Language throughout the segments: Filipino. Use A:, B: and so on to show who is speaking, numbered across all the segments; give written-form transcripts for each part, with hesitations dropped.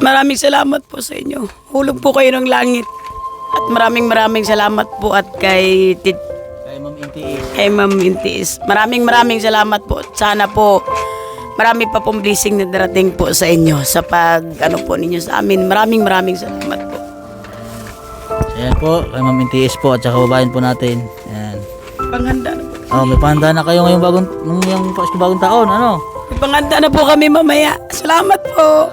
A: Maraming salamat po sa inyo. Hulog po kayo ng langit. At maraming salamat po at kay
B: Ma'am NTS.
A: kay Ma'am Intiis. Maraming salamat po. Sana po marami pa pong blessing na darating po sa inyo sa pag ano po ninyo sa amin. Maraming salamat po.
B: Ayan po, kay Ma'am NTS po at saka babayin po natin. Ayan.
A: Panghanda na po.
B: Oh, may pahanda na kayo ngayong bagong taon, ano?
A: May panghanda na po kami mamaya. Salamat po.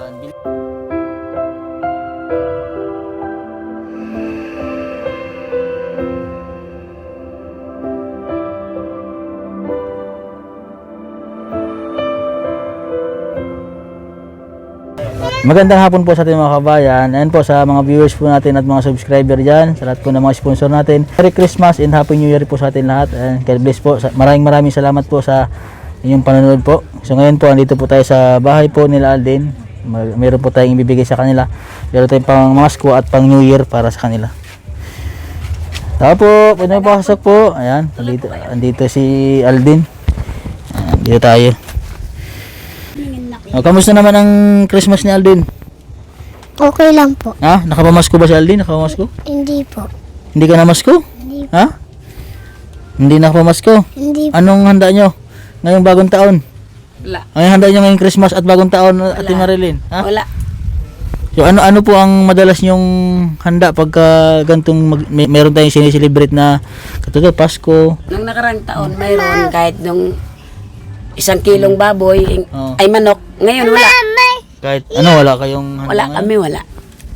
B: Magandang hapon po sa ating mga kabayan. Ayan po sa mga viewers po natin at mga subscriber dyan. Sa lahat po ng mga sponsor natin. Merry Christmas and Happy New Year po sa atin lahat. And God bless po. Maraming salamat po sa inyong panonood po. So ngayon po, andito po tayo sa bahay po nila Alden. Meron po tayong ibibigay sa kanila. Meron tayong pang Masko at pang New Year para sa kanila. Tao po, pwede pasok po. Ayan, andito si Alden. Ayan, dito tayo. Oh, kamusta naman ang Christmas ni Alden?
C: Okay lang po.
B: Ha? Nakapamasko ba si Alden? Nakapamasko?
C: Hindi po.
B: Hindi ka namasko?
C: Hindi,
B: Ha? Hindi nakapamasko?
C: hindi po.
B: Anong handa nyo ngayong bagong taon?
A: Wala.
B: Anong handa nyo ngayong Christmas at bagong taon, Ate Marilyn? Ha?
A: Wala.
B: So ano po ang madalas nyong handa pagka gantong meron tayong sineselebrate na katulad Pasko?
A: Nung nakarang taon, mayroon kahit nung 1 kilong baboy,
B: Oo.
A: ay manok. Ngayon wala.
B: Kahit ano, wala kayong handa
A: Wala
B: ngayon?
A: kami, wala.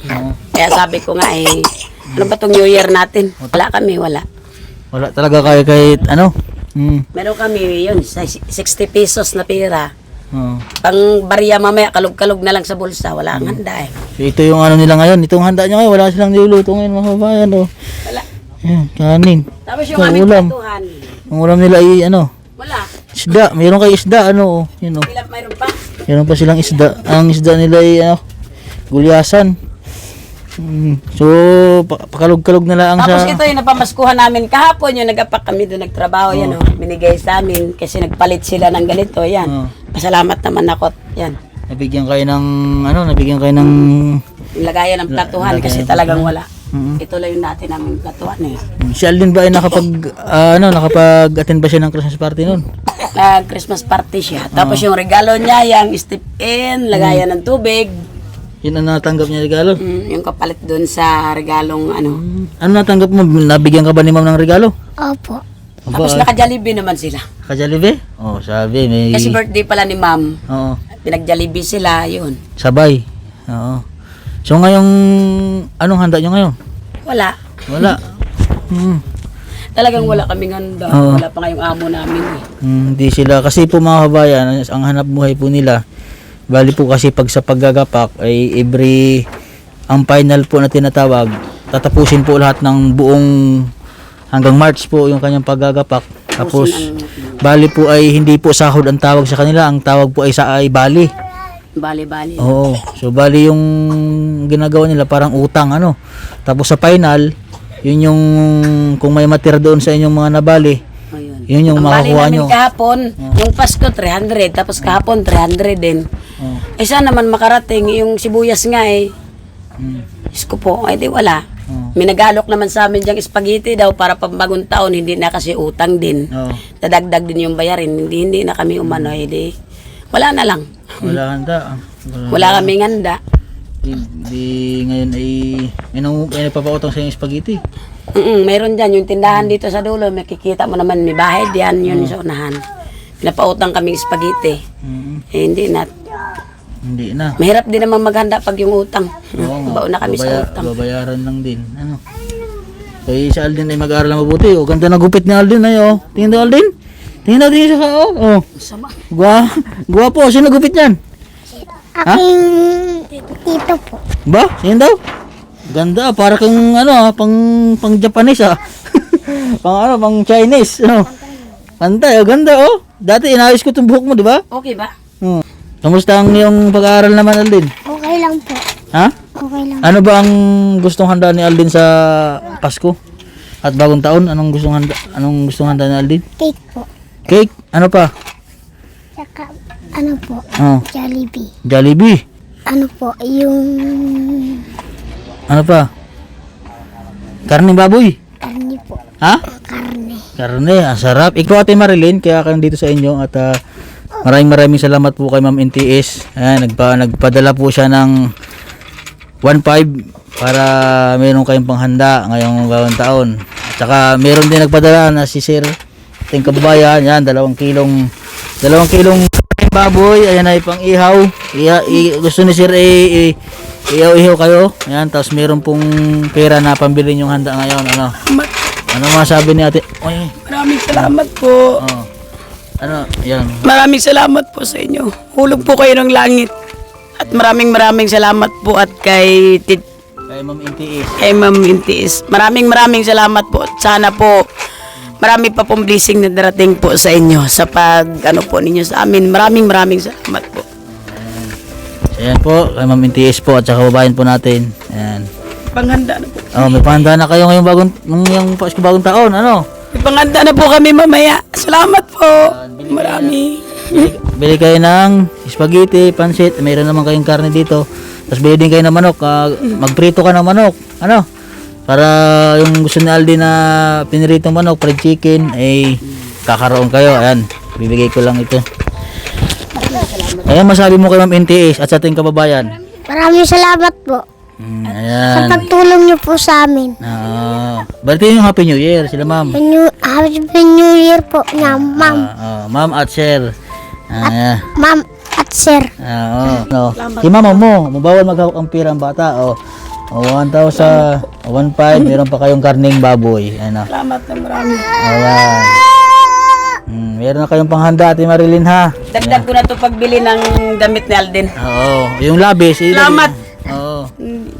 B: Oo.
A: Kaya sabi ko nga ano ba tong New Year natin? Wala kami, wala.
B: Wala talaga kayo kahit ano?
A: Meron kami yun, 60 pesos na pera.
B: Oo.
A: Pang barya mamaya, kalog-kalog na lang sa bulsa. Wala ang handa eh.
B: So ito yung ano nila ngayon, itong handa nyo ngayon, wala silang niluluto ngayon mga kabayan. Oh.
A: Wala.
B: Yan, kanin.
A: Tapos yung
B: Ang
A: aming
B: ulam.
A: platuhan,
B: Ang ulam nila ay ano,
A: wala.
B: isda. Mayroon kayo isda, ano, oh. Yun oh.
A: Ilan mayroon pa?
B: Mayroon pa silang isda. Ang isda nila ay ano, gulyasan. So, pakalog-kalog na lang
A: Tapos
B: sa...
A: ito yung napamaskuhan namin kahapon, yung nag-apak kami doon nagtrabaho, yan oh. Binigay sa amin kasi nagpalit sila ng ganito, yan.
B: Oo.
A: Pasalamat naman ako, yan.
B: Nabigyan kayo ng, ano, nabigyan kayo ng...
A: Yung lagayan ng platuhan
B: Lagayan
A: kasi
B: ng
A: talagang
B: platuhan.
A: wala. Ito lang yung natin namin platuhan eh.
B: Si Alden ba ay nakapag-attend ba siya ng Christmas party noon?
A: Christmas party siya. Tapos yung regalo niya, yung step in, lagayan ng tubig.
B: Yun ang natanggap niya regalo.
A: Yung kapalit doon sa regalong ano.
B: Ano natanggap mo? Nabigyan ka ba ni ma'am ng regalo?
C: Opo.
A: Tapos naka-Jollibee naman sila.
B: Ka-Jollibee? Oh, sabi may...
A: Kasi birthday pala ni ma'am.
B: Oo.
A: Pinag-Jollibee sila, yun.
B: Sabay. Oo. So ngayong anong handa nyo ngayon?
A: Wala.
B: Wala.
A: Talagang wala kaming handa.
B: Oo.
A: Wala pa nga yung amo namin eh.
B: Hindi sila kasi po mga kabayan, ang hanap buhay po nila. Bali po kasi pag sa paggagapak ay ang final po na tinatawag, tatapusin po lahat ng buong hanggang March po yung kanyang paggagapak. Tapos bali po ay hindi po sahod ang tawag sa kanila, ang tawag po ay bali.
A: Bali-bali.
B: Oo. So bali yung ginagawa nila parang utang ano. Tapos sa final, yun yung kung may matira doon sa inyong mga nabali,
A: Ayun.
B: yun yung
A: Ang bali
B: makukuha
A: namin
B: nyo.
A: kahapon, yung Pasko 300, tapos kahapon 300 din. Eh sana naman makarating yung sibuyas nga eh. Diyos ko po, ay di wala. Minagalok naman sa amin diyang spaghetti daw para pambagong taon, hindi na kasi utang din.
B: Oo.
A: Dadagdag din yung bayarin, hindi na kami umano, di wala na lang.
B: Wala handa.
A: Wala kaming handa.
B: Di ngayon ay may nagpapautang sa yung spaghetti.
A: Mayroon dyan, yung tindahan dito sa dulo, makikita mo naman, may bahay diyan, yun sa unahan. Pinapautang kaming spaghetti. Eh, hindi na.
B: Hindi na.
A: Mahirap din naman maghanda pag yung utang.
B: Oo nga.
A: Baon na kami sa utang.
B: Babayaran lang din. Ano? Kaya si Alden ay mag-aaral na mabuti. O, ganda na gupit ni Alden ay oh. Tingin daw Alden? Tingin daw siya sa oh.
A: Sama.
B: Guwapo. Sino gupit yan?
C: Aking tito po.
B: Ba? Sino daw? Ganda. Para kang ano pang Japanese pang Chinese. Pantay. Oh, ganda oh. Dati inayos ko itong buhok mo, di ba?
A: Okay ba?
B: Kamusta ang iyong pag-aaral naman, Alden?
C: Okay lang po.
B: Ha?
C: Okay lang.
B: Ano ba ang gustong handa ni Alden sa Pasko? At bagong taon? Anong gustong handa ni Alden?
C: Cake po.
B: Cake? Ano pa?
C: Saka, ano po?
B: Oh,
C: Jollibee.
B: Jollibee.
C: Ano po, yung
B: Ano pa? Karning baboy.
C: karne po.
B: Ha?
C: Karne.
B: Karne, ang sarap. Ikaw Ate Marilyn, kaya ka dito sa inyo at maraming salamat po kay Ma'am NTS. Ayan, nagpadala po siya ng 1.5 para meron kayong panghanda ngayong bagong taon. At saka meron din nagpadala na si Sir ating kababayan. Yan, 2 kilong baboy. Ayan ay pang ihaw. Gusto ni Sir ihaw kayo. Ayan, tapos meron pong pera na pambili yung handa ngayon. Ano masabi ni Ate? Oy,
A: Maraming salamat po.
B: oh. Ano, yan.
A: Maraming salamat po sa inyo. Hulog po kayo ng langit. At maraming salamat po at kay
B: Kay Ma'am NTS.
A: Ma'am Intis. Maraming salamat po. At sana po marami pa pong blessing na darating po sa inyo sa pag ano po ninyo sa amin. Maraming salamat po.
B: Ayan po, kay Ma'am NTS po at saka babayan po natin. Ayan.
A: Panghanda na po.
B: Oh, may pahanda na kayo ngayong bagong taon, ano?
A: May panghanda na po kami mamaya. Salamat po. Marami.
B: Bili kayo ng spaghetti, pansit, mayroon naman kayong karne dito. Tapos bili din kayo ng manok, magprito ka ng manok, ano? Para yung gusto ni Aldi na piniritong manok, fried chicken, ay kakaroon kayo. Ayan, bibigay ko lang ito. Ayan, masabi mo kay Ma'am NTS at sa ating kababayan.
C: Maraming salamat po. Sa
B: Ayan.
C: pagtulong niyo po sa amin.
B: Balitin yung Happy New Year sila Ma'am.
C: Happy New Year po na ma'am.
B: Ma'am at Sir.
C: Ma'am at sir.
B: No. Si mama mo, mabawal maghawak ang pirang bata. 1,000, 1,500, meron pa kayong karning baboy. Ano?
A: Salamat na marami.
B: Ayan. Meron na kayong panghanda, Ate Marilyn ha.
A: Dagdag ko na to pagbili ng damit ni Alden.
B: Oo, yung labis.
A: Salamat.
B: Oo.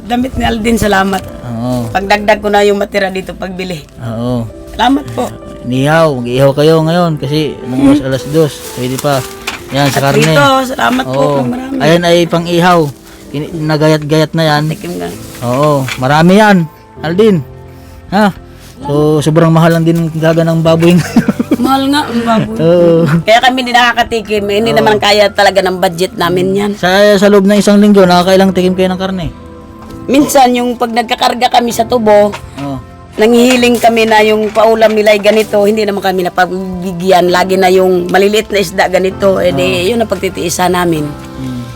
A: Damit ni Alden, salamat.
B: Oo.
A: Pagdagdag ko na yung matira dito pagbili.
B: Oo.
A: Salamat po.
B: Mag-ihaw kayo ngayon kasi nung alas 2, pwede pa. Yan, sa karne.
A: Dito, salamat po
B: Oo.
A: ng marami.
B: Ayan ay pang ihaw. Nagayat-gayat na yan.
A: Tikim nga.
B: Oo, marami yan. Aldin. Ha? So, sobrang mahal lang din ang gaga ng baboy.
A: Mahal nga ang baboy.
B: Oo.
A: Kaya kami hindi nakakatikim. Hindi naman kaya talaga ng budget namin yan.
B: Sa loob ng isang linggo, nakakailang tikim kayo ng karne.
A: Minsan, yung pag nagkakarga kami sa tubo,
B: Oo.
A: nanghihiling kami na yung paulam nila ay ganito, hindi naman kami napagbigyan. Lagi na yung maliliit na isda ganito. Yun ang pagtitiisan namin.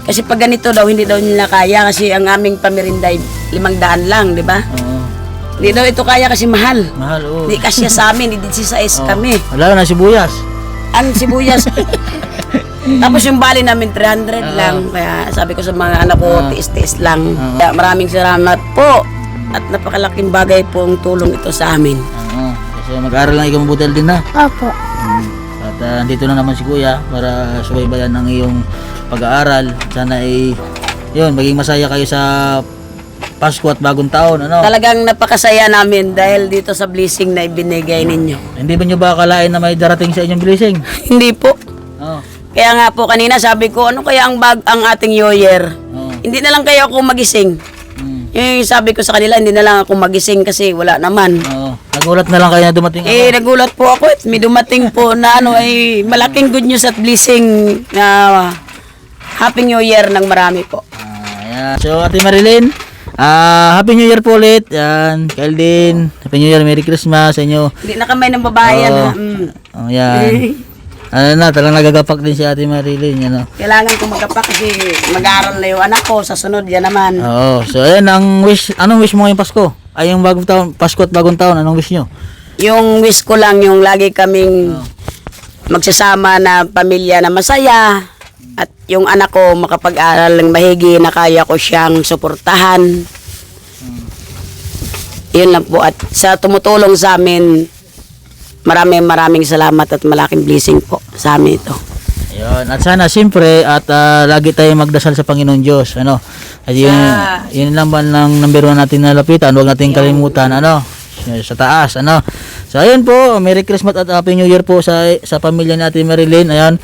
A: Kasi pag ganito daw, hindi daw nila kaya kasi ang aming pamirinda ay 500 lang, di ba?
B: Oo.
A: Hindi daw ito kaya kasi mahal.
B: Mahal, oo.
A: Hindi kasya sa amin, hindi size kami.
B: Wala na sibuyas.
A: Ang sibuyas. Tapos yung bali namin 300 lang. Kaya sabi ko sa mga anak ko, tiis-tiis lang. Kaya maraming salamat po. At napakalaking bagay po ang tulong ito sa amin.
B: Oo. Kasi mag-aaral lang ikaw mabuti din na.
C: Opo.
B: At dito na naman si Kuya para subaybayan ng iyong pag-aaral. Sana ay yun, maging masaya kayo sa Pasko at bagong taon, ano?
A: Talagang napakasaya namin dahil dito sa blessing na ibinigay ninyo.
B: Hindi ba nyo ba akalain na may darating sa inyong blessing?
A: Hindi po.
B: Oo.
A: Kaya nga po kanina sabi ko, ano kaya ang ating New Year?
B: Oo.
A: Hindi na lang kayo ako magising. Yung sabi ko sa kanila, hindi na lang ako magising kasi wala naman.
B: Oo. Nagulat na lang kayo na dumating ako.
A: Nagulat po ako at may dumating po na ay malaking good news at blessing na Happy New Year ng marami po.
B: Ayan. So, Ate Marilyn, Happy New Year po ulit. Yan, Kaldin. Happy New Year, Merry Christmas sa inyo.
A: Hindi na kamay ng babae yan.
B: Oo.
A: Ha?
B: Oh, yan. Talagang nagagapak din si Ate Marilyn, yan o.
A: Kailangan ko magkapak kasi mag-aaral na yung anak ko sa sunod yan naman.
B: Oo. So, ayan, anong wish mo ngayong Pasko? Ay, yung bagong taon, Pasko at bagong taon, anong wish nyo?
A: Yung wish ko lang yung lagi kaming magsasama na pamilya na masaya at yung anak ko makapag-aral ng mahigi na kaya ko siyang suportahan. Yun lang po. At sa tumutulong sa amin, maraming salamat at malaking blessing po sa amin ito.
B: Ayun. At sana, siyempre, at lagi tayo magdasal sa Panginoon Diyos, ano? At yun lang ba ng number 1 natin na lapitan, huwag natin kalimutan, ano? Sa taas, ano? So, ayun po, Merry Christmas at Happy New Year po sa pamilya natin Marilyn, ayan.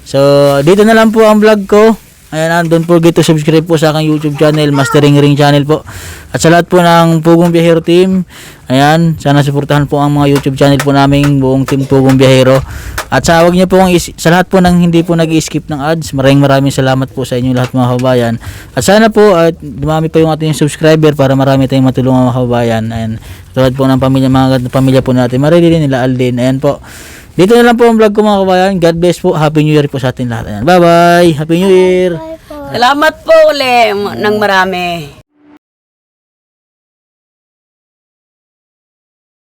B: So, dito na lang po ang vlog ko. Ayan, don't forget to subscribe po sa aking YouTube channel, Mastering Ring channel po. At sa lahat po ng Pugong Biyahero team, ayan, sana suportahan po ang mga YouTube channel po namin, buong team Pugong Biyahero. At sa wag niyo po sa lahat po ng hindi po nag-skip ng ads, maraming salamat po sa inyo lahat mga kababayan. At sana po at dumami pa yung ating subscriber para marami tayong matulungan mga kababayan. Ayan, tulad po ng mga pamilya po natin, Marilyn, nila Alden. Ayan po. Dito na lang po ang vlog ko mga kababayan. God bless po. Happy New Year po sa atin lahat. Ayan. Bye-bye. Happy New Year.
A: Salamat po uli ng marami.